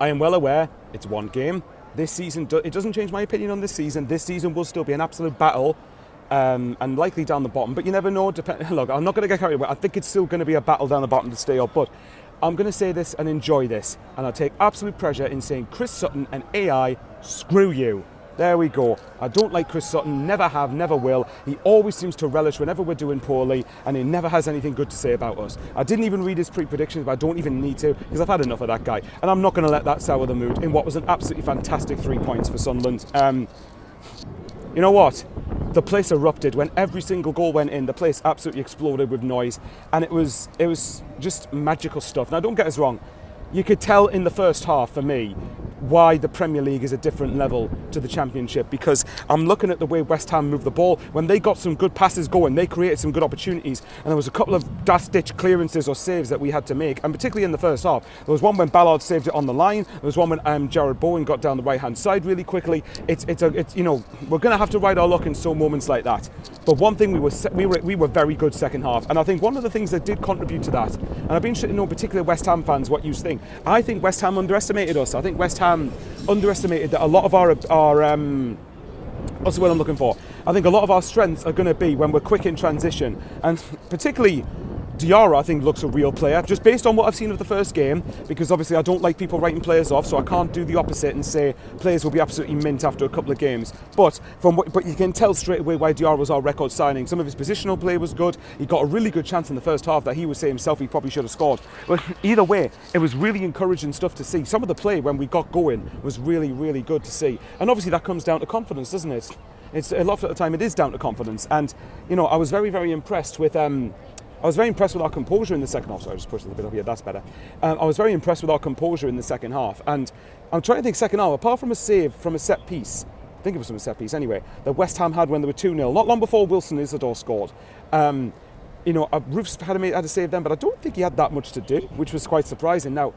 I am well aware it's one game. This season, it doesn't change my opinion on this season. This season will still be an absolute battle, and likely down the bottom. But you never know. Look, I'm not going to get carried away. I think it's still going to be a battle down the bottom to stay up. But I'm going to say this and enjoy this. And I'll take absolute pleasure in saying Chris Sutton and AI, screw you. There we go. I don't like Chris Sutton, never have, never will. He always seems to relish whenever we're doing poorly, and he never has anything good to say about us. I didn't even read his pre-predictions, but I don't even need to, because I've had enough of that guy. And I'm not going to let that sour the mood in what was an absolutely fantastic 3 points for Sunderland. You know what? The place erupted when every single goal went in. The place absolutely exploded with noise, and it was just magical stuff. Now, don't get us wrong. You could tell in the first half, for me, why the Premier League is a different level to the Championship, because I'm looking at the way West Ham moved the ball. When they got some good passes going, they created some good opportunities, and there was a couple of last-ditch clearances or saves that we had to make, and particularly in the first half. There was one when Ballard saved it on the line. There was one when Jared Bowen got down the right-hand side really quickly. It's you know, we're going to have to ride our luck in some moments like that. But one thing, we were very good second half, and I think one of the things that did contribute to that, and I'd be interested to know, particularly West Ham fans, what you think. I think West Ham underestimated us. I think West Ham underestimated that a lot of our what's the word I'm looking for? I think a lot of our strengths are going to be when we're quick in transition, and particularly Diarra, I think, looks a real player, just based on what I've seen of the first game, because obviously I don't like people writing players off, so I can't do the opposite and say players will be absolutely mint after a couple of games. But you can tell straight away why Diarra was our record signing. Some of his positional play was good. He got a really good chance in the first half that he would say himself he probably should have scored. But either way, it was really encouraging stuff to see. Some of the play when we got going was really, really good to see. And obviously that comes down to confidence, doesn't it? It's a lot of the time it is down to confidence. And, you know, I was very, very impressed with our composure in the second half. Sorry, I just pushed it a bit up here, that's better. I was very impressed with our composure in the second half. And I'm trying to think second half, apart from a save from a set piece, I think it was from a set piece anyway, that West Ham had when they were 2-0, not long before Wilson Isidor scored. You know, Roofs had to save them, but I don't think he had that much to do, which was quite surprising. Now,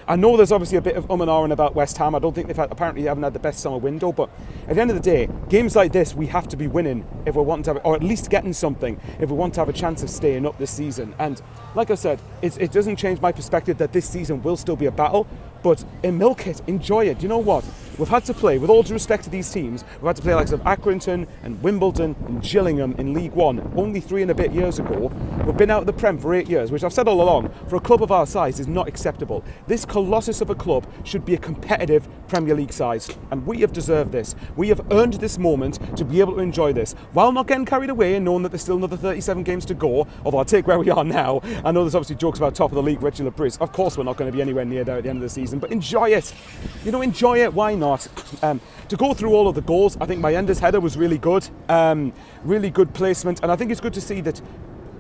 I know there's obviously a bit of and ahhing about West Ham. I don't think apparently they haven't had the best summer window, but at the end of the day, games like this, we have to be winning if we want to have, or at least getting something if we want to have a chance of staying up this season. And like I said, it doesn't change my perspective that this season will still be a battle, but milk it, enjoy it. You know what? We've had to play, with all due respect to these teams, we've had to play like of Accrington and Wimbledon and Gillingham in League One only 3 and a bit years ago. We've been out of the Prem for 8 years, which I've said all along, for a club of our size is not acceptable. This colossus of a club should be a competitive Premier League size, and we have deserved this. We have earned this moment to be able to enjoy this, while not getting carried away and knowing that there's still another 37 games to go, although I'll take where we are now. I know there's obviously jokes about top of the league, Regis Le Bris. Of course we're not going to be anywhere near there at the end of the season, but enjoy it. You know, enjoy it, why not? To go through all of the goals, I think Mayenda's header was really good. Really good placement, and I think it's good to see that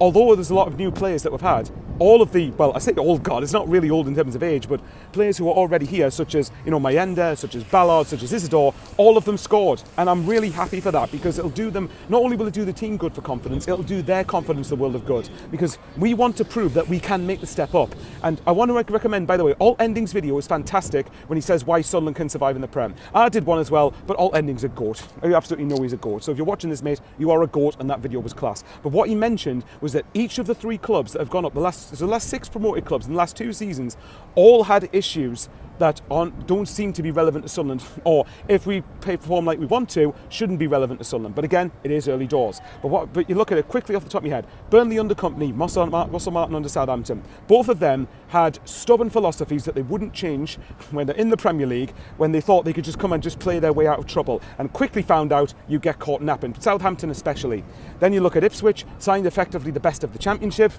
although there's a lot of new players that we've had, all of the, well, I say old God, it's not really old in terms of age, but players who are already here, such as, you know, Mayenda, such as Ballard, such as Isidor, all of them scored. And I'm really happy for that, because it'll do them, not only will it do the team good for confidence, it'll do their confidence the world of good, because we want to prove that we can make the step up. And I want to recommend, by the way, Alt Ending's video is fantastic when he says why Sunderland can survive in the Prem. I did one as well, but Alt Ending's a goat. You absolutely know he's a goat. So if you're watching this, mate, you are a goat, and that video was class. But what he mentioned was that each of the 3 clubs that have gone up, the last 6 promoted clubs in the last 2 seasons, all had issues that don't seem to be relevant to Sunderland, or if we perform like we want to, shouldn't be relevant to Sunderland. But again, it is early doors. But you look at it quickly off the top of your head. Burnley under Company, Russell Martin under Southampton. Both of them had stubborn philosophies that they wouldn't change when they're in the Premier League, when they thought they could just come and just play their way out of trouble, and quickly found out you get caught napping. Southampton especially. Then you look at Ipswich, signed effectively the best of the Championship.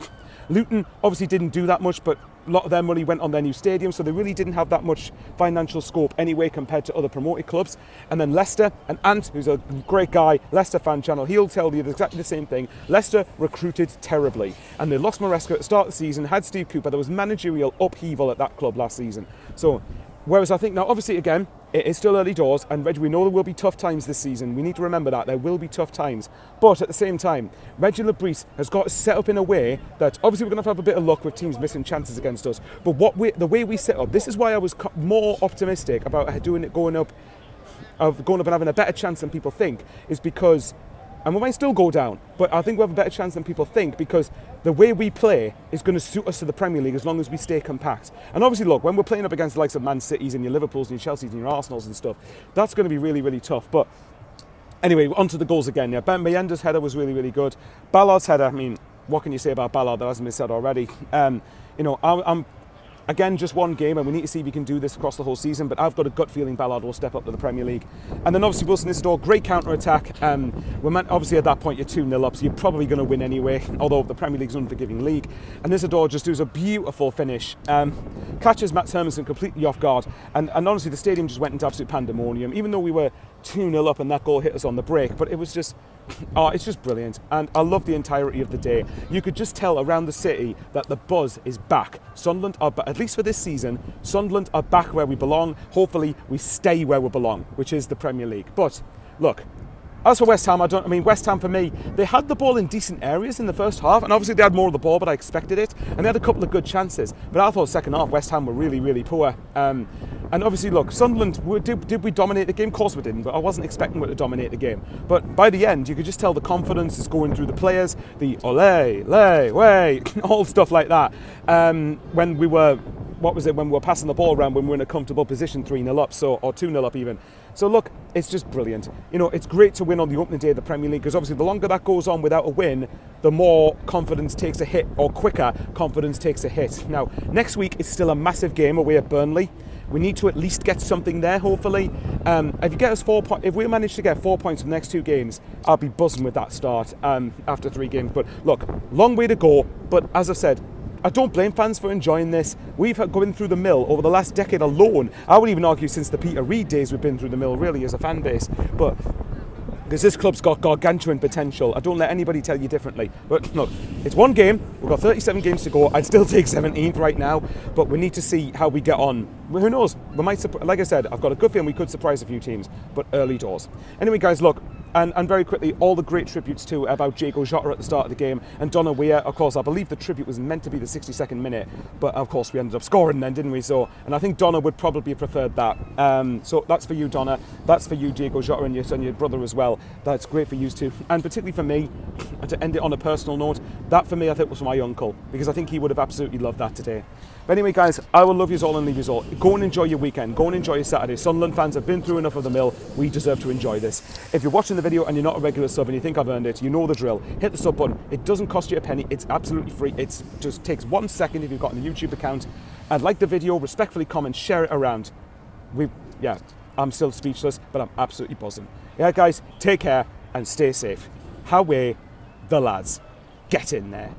Luton obviously didn't do that much, but a lot of their money went on their new stadium, so they really didn't have that much financial scope anyway compared to other promoted clubs. And then Leicester, and Ant, who's a great guy, Leicester fan channel, he'll tell you exactly the same thing. Leicester recruited terribly, and they lost Maresca at the start of the season, had Steve Cooper. There was managerial upheaval at that club last season. So, whereas I think now, obviously, again, it is still early doors, and Reg, we know there will be tough times this season. We need to remember that. There will be tough times. But at the same time, Regis Le Bris has got to set up in a way that, obviously, we're going to have a bit of luck with teams missing chances against us. But the way we set up, this is why I was more optimistic about going up and having a better chance than people think, is because And we might still go down, but I think we have a better chance than people think because the way we play is going to suit us to the Premier League as long as we stay compact. And obviously, look, when we're playing up against the likes of Man Cities and your Liverpools and your Chelseas and your Arsenals and stuff, that's going to be really, really tough. But anyway, on to the goals again. Yeah, Mayenda's header was really, really good. Ballard's header, I mean, what can you say about Ballard that hasn't been said already? I'm again, just one game, and we need to see if he can do this across the whole season, but I've got a gut feeling Ballard will step up to the Premier League. And then obviously Wilson Isidor, great counter-attack. Obviously at that point you're 2-0 up, so you're probably going to win anyway, although the Premier League's an unforgiving league. And Isidor just does a beautiful finish. Catches Matt Hermanson completely off guard, and honestly the stadium just went into absolute pandemonium, even though we were 2-0 up and that goal hit us on the break, but it was just, it's just brilliant. And I love the entirety of the day. You could just tell around the city that the buzz is back. Sunderland are, at least for this season, Sunderland are back where we belong. Hopefully we stay where we belong, which is the Premier League. But look, as for West Ham, West Ham for me, they had the ball in decent areas in the first half, and obviously they had more of the ball, but I expected it, and they had a couple of good chances. But I thought second half, West Ham were really, really poor. And obviously, look, Sunderland, did we dominate the game? Of course we didn't, but I wasn't expecting we to dominate the game. But by the end, you could just tell the confidence is going through the players, the ole, lay, way, all stuff like that. When we were passing the ball around, when we were in a comfortable position, 3-0 up, or 2-0 up even. So look, it's just brilliant. It's great to win on the opening day of the Premier League, because obviously the longer that goes on without a win, the more confidence takes a hit, or quicker confidence takes a hit. Now, next week is still a massive game away at Burnley. We need to at least get something there, hopefully. If we manage to get 4 points from the next 2 games, I'll be buzzing with that start after 3 games. But look, long way to go. But as I said, I don't blame fans for enjoying this. We've going through the mill over the last decade alone. I would even argue since the Peter Reid days we've been through the mill, really, as a fan base. But because this club's got gargantuan potential. I don't let anybody tell you differently. But look, it's one game. We've got 37 games to go. I'd still take 17th right now, but we need to see how we get on. Well, who knows? We might, like I said, I've got a good feeling we could surprise a few teams, but early doors. Anyway, guys, look. And very quickly, all the great tributes to about Diego Jota at the start of the game, and Donna Weir. Of course, I believe the tribute was meant to be the 62nd minute, but of course we ended up scoring then, didn't we? So, and I think Donna would probably have preferred that. So that's for you, Donna. That's for you, Diego Jota, and your brother as well. That's great for you too. And particularly for me, and to end it on a personal note, that for me I think was for my uncle, because I think he would have absolutely loved that today. But anyway, guys, I will love you all and leave you all. Go and enjoy your weekend. Go and enjoy your Saturday. Sunderland fans have been through enough of the mill. We deserve to enjoy this. If you're watching the video and you're not a regular sub and you think I've earned it, you know the drill. Hit the sub button. It doesn't cost you a penny. It's absolutely free. It just takes 1 second if you've got a YouTube account. And like the video, respectfully comment, share it around. I'm still speechless, but I'm absolutely buzzing. Yeah, guys, take care and stay safe. How way the lads. Get in there.